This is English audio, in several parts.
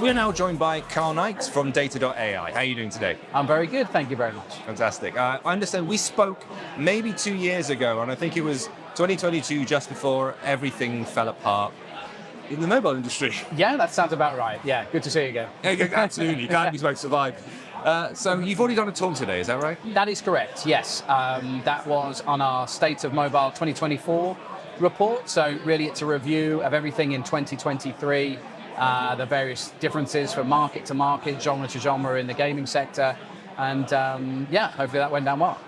We're now joined by Karl Knights from data.ai. How are you doing today? I'm very good, thank you very much. Fantastic. I understand we spoke maybe 2 years ago, and I think it was 2022, just before everything fell apart in the mobile industry. Yeah, that sounds about right. Yeah, good to see you again. Absolutely, can't be supposed to survive. So you've already done a talk today, is that right? That is correct, yes. That was on our State of Mobile 2024 report. So really it's a review of everything in 2023, the various differences from market to market, genre to genre in the gaming sector. And hopefully that went down well.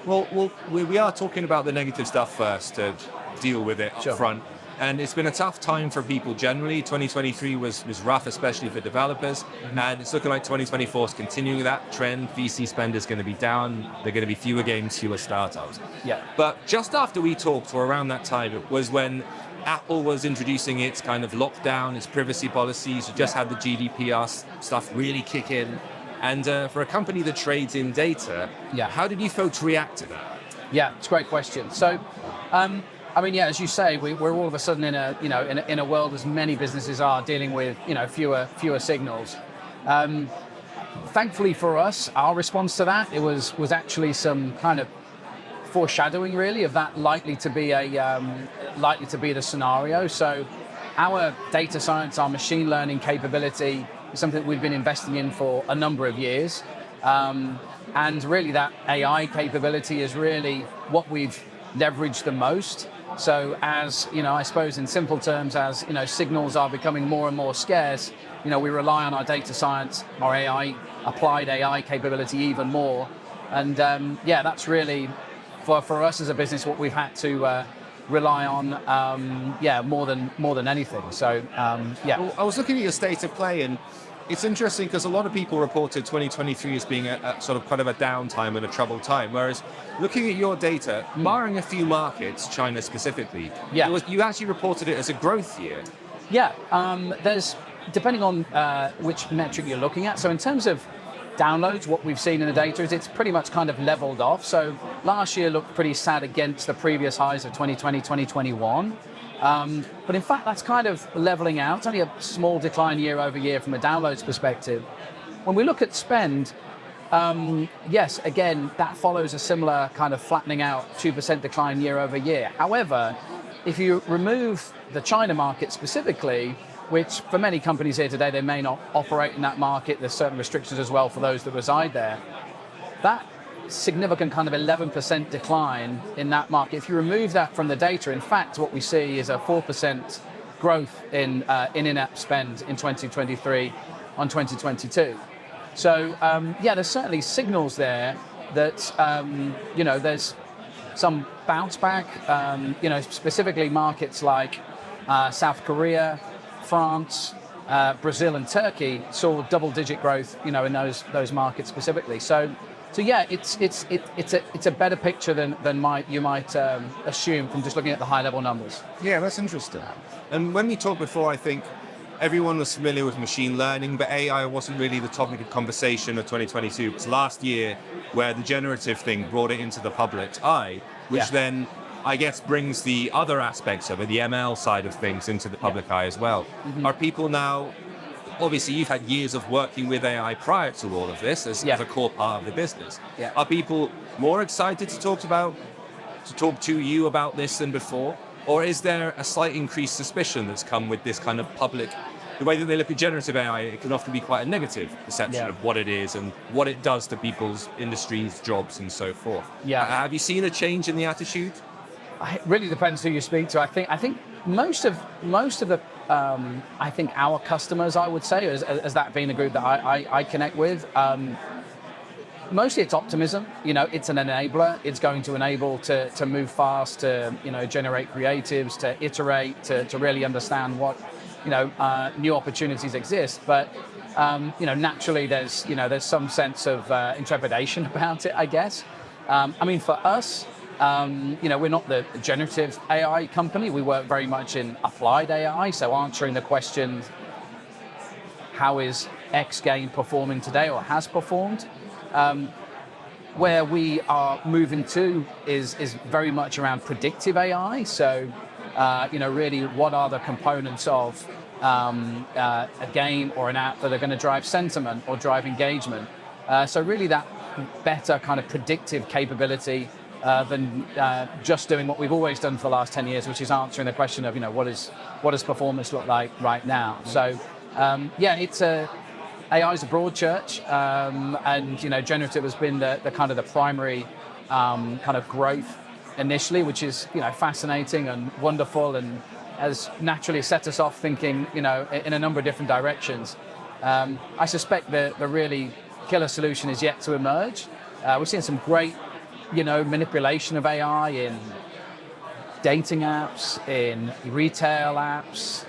Well, we are talking about the negative stuff first to deal with it Sure. up front. And it's been a tough time for people generally. 2023 was rough, especially for developers. And it's looking like 2024 is continuing that trend. VC spend is going to be down. There are going to be fewer games, fewer startups. Yeah. But just after we talked, or around that time, it was when Apple was introducing its kind of lockdown, its privacy policies. You just had the GDPR stuff really kick in. And for a company that trades in data, how did you folks react to that? Yeah, it's a great question. So, as you say, we're all of a sudden in a world, as many businesses are, dealing with fewer signals. Thankfully for us, our response to that was actually some kind of foreshadowing, really, of that likely to be the scenario. So, our data science, our machine learning capability is something that we've been investing in for a number of years, and really that AI capability is really what we've leveraged the most. So as, I suppose in simple terms, as, signals are becoming more and more scarce, we rely on our data science, our AI, applied AI capability even more. And that's really, for us as a business, what we've had to rely on, more than anything. So, Well, I was looking at your state of play, and it's interesting because a lot of people reported 2023 as being a sort of kind of a downtime and a troubled time, whereas looking at your data, barring a few markets, China specifically, you actually reported it as a growth year. Yeah, there's, depending on which metric you're looking at. So in terms of downloads, what we've seen in the data is it's pretty much kind of leveled off. So last year looked pretty sad against the previous highs of 2020, 2021. But in fact, that's kind of leveling out. It's only a small decline year over year from a downloads perspective. When we look at spend, yes, again, that follows a similar kind of flattening out, 2% decline year over year. However, if you remove the China market specifically, which for many companies here today, they may not operate in that market, there's certain restrictions as well for those that reside there, that significant kind of 11% decline in that market. If you remove that from the data, in fact, what we see is a 4% growth in in-app spend in 2023 on 2022. So, there's certainly signals there that, there's some bounce back, specifically markets like South Korea, France, Brazil and Turkey saw double-digit growth, in those markets specifically. So yeah, it's a better picture than you might assume from just looking at the high-level numbers. Yeah, that's interesting. And when we talked before, I think everyone was familiar with machine learning, but AI wasn't really the topic of conversation of 2022. It was last year where the generative thing brought it into the public eye, which then, I guess, brings the other aspects of it, the ML side of things, into the public eye as well. Mm-hmm. Are people now, obviously you've had years of working with AI prior to all of this as a core part of the business. Yeah. Are people more excited to talk to you about this than before? Or is there a slight increased suspicion that's come with this kind of public, the way that they look at generative AI, it can often be quite a negative perception of what it is and what it does to people's industries, jobs and so forth. Yeah. Have you seen a change in the attitude? It really depends who you speak to. I think most of the I think our customers, I would say, as that being a group that I connect with, mostly it's optimism. It's an enabler. It's going to enable to move fast, to generate creatives, to iterate, to really understand what new opportunities exist. But naturally, there's some sense of trepidation about it, I guess. For us, we're not the generative AI company. We work very much in applied AI, so answering the question, how is X game performing today or has performed? Where we are moving to is very much around predictive AI. So, really, what are the components of a game or an app that are going to drive sentiment or drive engagement. So really that better kind of predictive capability than just doing what we've always done for the last 10 years, which is answering the question of, what does performance look like right now? So it's AI is a broad church, and generative has been the kind of the primary kind of growth initially, which is fascinating and wonderful, and has naturally set us off thinking in a number of different directions. I suspect the really killer solution is yet to emerge. We're seeing some great manipulation of AI in dating apps, in retail apps,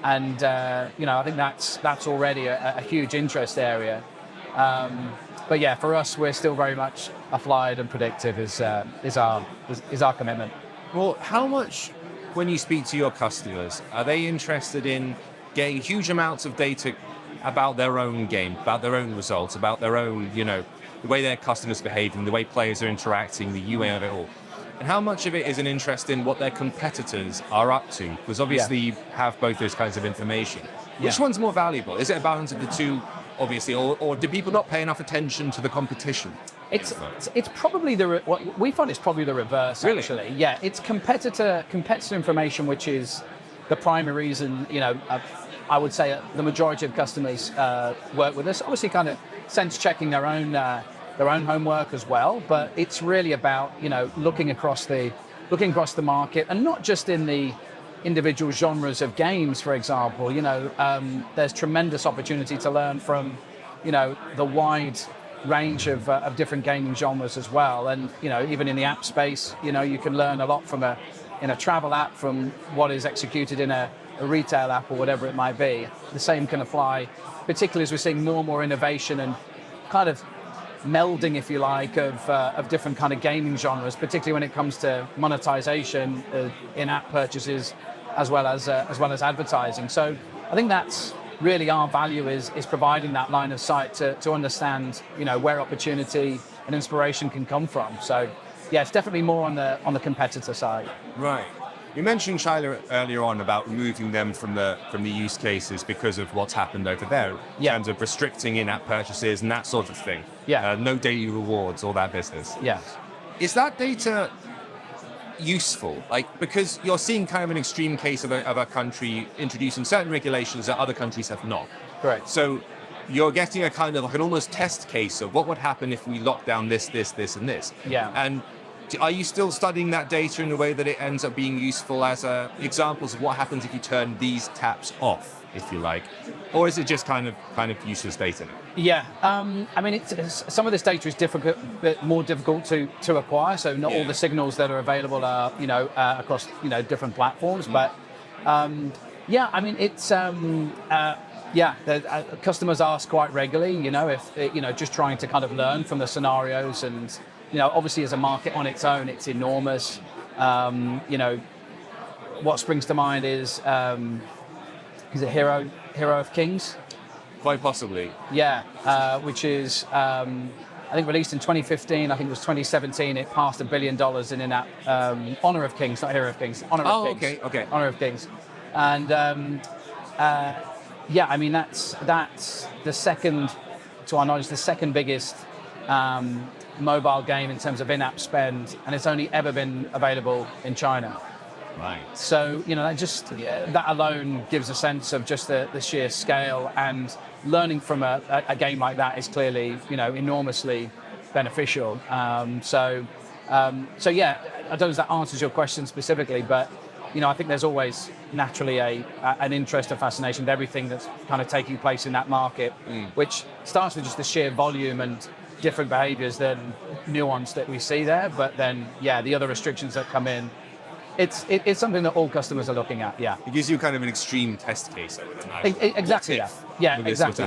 and I think that's already a huge interest area. But yeah, for us, we're still very much applied and predictive is our commitment. Well, how much, when you speak to your customers, are they interested in getting huge amounts of data about their own game, about their own results, about their own, the way their customers are behaving, the way players are interacting, the UA of it all? And how much of it is an interest in what their competitors are up to? Because obviously you have both those kinds of information. Which one's more valuable? Is it a balance of the two, obviously, or do people not pay enough attention to the competition? It's probably what we find is probably the reverse. Really? Actually. Yeah, it's competitor information, which is the primary reason. I would say the majority of customers work with us. Obviously, kind of sense checking their own homework as well. But it's really about looking across the market, and not just in the individual genres of games. For example, there's tremendous opportunity to learn from the wide range of different gaming genres as well. And even in the app space, you can learn a lot from a travel app from what is executed in a retail app or whatever it might be. The same can apply, particularly as we're seeing more and more innovation and kind of melding, if you like, of different kind of gaming genres, particularly when it comes to monetization, in-app purchases, as well as advertising. So I think that's really our value is providing that line of sight to understand where opportunity and inspiration can come from. So yeah, it's definitely more on the competitor side. Right. You mentioned, Shaila, earlier on about removing them from the use cases because of what's happened over there in terms of restricting in-app purchases and that sort of thing. Yeah. No daily rewards, all that business. Yeah. Is that data useful? Because you're seeing kind of an extreme case of a country introducing certain regulations that other countries have not. Correct. So you're getting a kind of an almost test case of what would happen if we lock down this, and this. Yeah. And are you still studying that data in a way that it ends up being useful as examples of what happens if you turn these taps off, if you like? Or is it just kind of useless data? Yeah, I mean, some of this data is more difficult to acquire. So not all the signals that are available are, across, different platforms. But I mean, it's customers ask quite regularly, if just trying to kind of learn from the scenarios, and obviously as a market on its own, it's enormous. What springs to mind is it Hero of Kings? Quite possibly. Yeah, which is, I think released in 2015, I think it was 2017, it passed $1 billion in-app, Honor of Kings, not Hero of Kings, Honor of Kings. Okay. Honor of Kings. And I mean, that's the second, to our knowledge, the second biggest mobile game in terms of in-app spend, and it's only ever been available in China. Right. So, that alone gives a sense of just the sheer scale, and learning from a game like that is clearly, enormously beneficial. So yeah, I don't know if that answers your question specifically, but, I think there's always naturally an interest and fascination with everything that's kind of taking place in that market, which starts with just the sheer volume and different behaviors than nuance that we see there. But then, the other restrictions that come in, it's something that all customers are looking at. Yeah, it gives you kind of an extreme test case. Exactly. Yeah, exactly.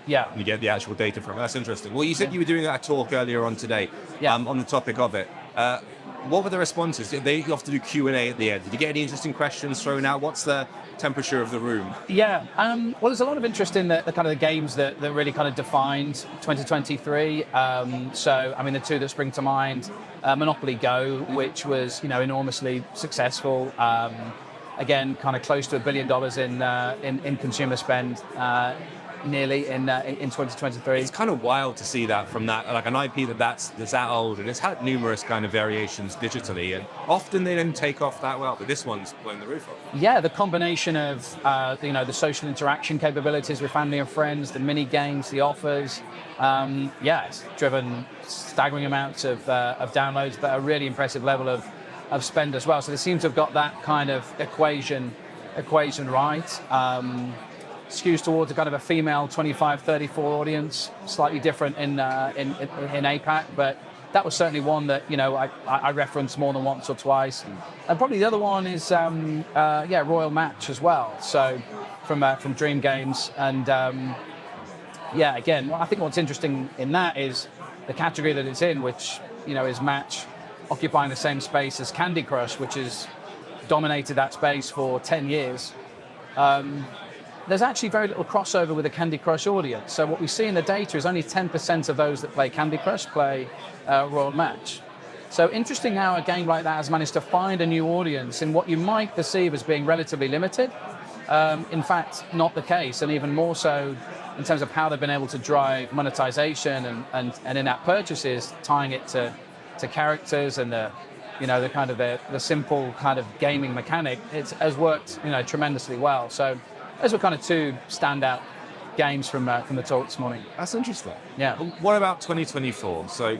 Yeah, and you get the actual data from it. That's interesting. Well, you said you were doing that talk earlier on today. On the topic of it. What were the responses? They often do Q&A at the end. Did you get any interesting questions thrown out? What's the temperature of the room? Yeah, well, there's a lot of interest in the kind of the games that really kind of defined 2023. So, I mean, the two that spring to mind, Monopoly Go, which was, enormously successful. again, kind of close to $1 billion in consumer spend, nearly in 2023. It's kind of wild to see that from that, like an IP that's that old, and it's had numerous kind of variations digitally, and often they don't take off that well, but this one's blown the roof off. Yeah, the combination of the social interaction capabilities with family and friends, the mini games, the offers, it's driven staggering amounts of downloads, but a really impressive level of spend as well. So they seem to have got that kind of equation right. Skews towards a kind of a female 25, 34 audience, slightly different in APAC, but that was certainly one that I referenced more than once or twice. And probably the other one is Royal Match as well. So from Dream Games, and again, I think what's interesting in that is the category that it's in, which is Match, occupying the same space as Candy Crush, which has dominated that space for 10 years. There's actually very little crossover with the Candy Crush audience. So what we see in the data is only 10% of those that play Candy Crush play Royal Match. So interesting how a game like that has managed to find a new audience in what you might perceive as being relatively limited. In fact, not the case, and even more so in terms of how they've been able to drive monetization and in-app purchases, tying it to characters and the kind of the simple kind of gaming mechanic. It has worked tremendously well. So those were kind of two standout games from the talk this morning. That's interesting. Yeah. What about 2024? So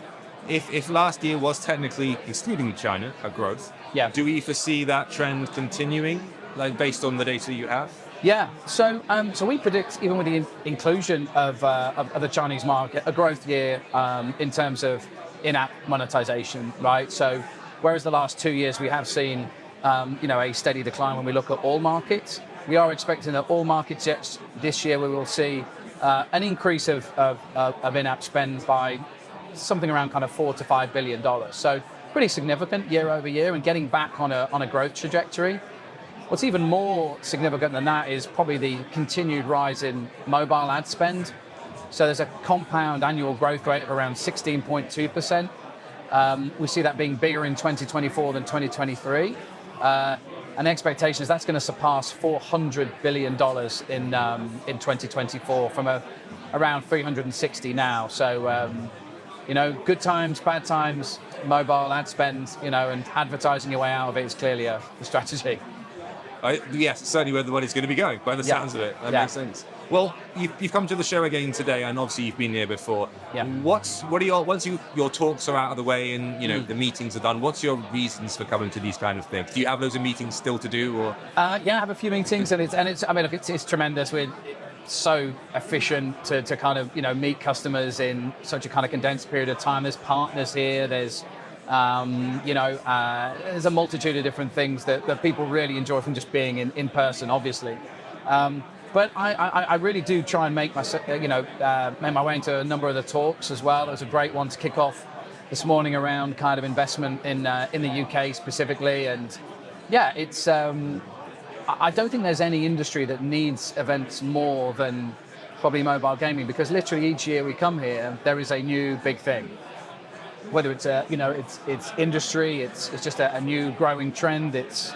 if last year was technically, excluding China, a growth, do we foresee that trend continuing, like based on the data you have? Yeah, so we predict, even with the inclusion of the Chinese market, a growth year in terms of in-app monetization, right? So whereas the last 2 years we have seen a steady decline when we look at all markets, we are expecting that all markets this year we will see an increase of in-app spend by something around kind of $4 to $5 billion. So pretty significant year over year, and getting back on a growth trajectory. What's even more significant than that is probably the continued rise in mobile ad spend. So there's a compound annual growth rate of around 16.2%. We see that being bigger in 2024 than 2023. And the expectation is that's going to surpass $400 billion in 2024 from around 360 now. So, good times, bad times, mobile ad spend, and advertising your way out of it is clearly a strategy. Yes, certainly where the money's going to be going, by the sounds of it. That makes sense. Well, you've come to the show again today, and obviously you've been here before. Yeah. What are your talks are out of the way and the meetings are done? What's your reasons for coming to these kind of things? Do you have loads of meetings still to do, or? I have a few meetings, and it's tremendous. We're so efficient to kind of meet customers in such a kind of condensed period of time. There's partners here. There's there's a multitude of different things that people really enjoy from just being in person, obviously. But I really do try and make my way into a number of the talks as well. There was a great one to kick off this morning around kind of investment in the UK specifically, and it's. I don't think there's any industry that needs events more than probably mobile gaming, because literally each year we come here, there is a new big thing. Whether it's it's industry, it's just a new growing trend. It's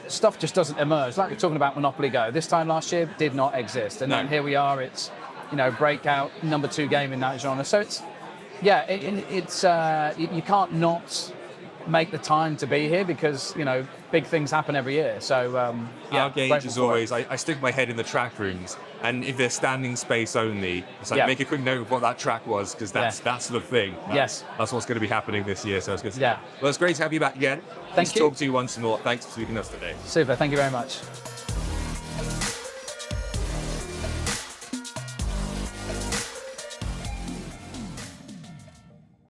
stuff just doesn't emerge. Like we're talking about Monopoly Go. This time last year did not exist, and then here we are. It's breakout number 2 game in that genre. So it's you can't not make the time to be here, because big things happen every year. So our gauge is always I stick my head in the track rooms, and if they're standing space only, it's like make a quick note of what that track was, because that's the thing. That's what's going to be happening this year. So it's good. Well, it's great to have you back again. Thank you. Talk to you once more. Thanks for speaking to us today. Super. Thank you very much.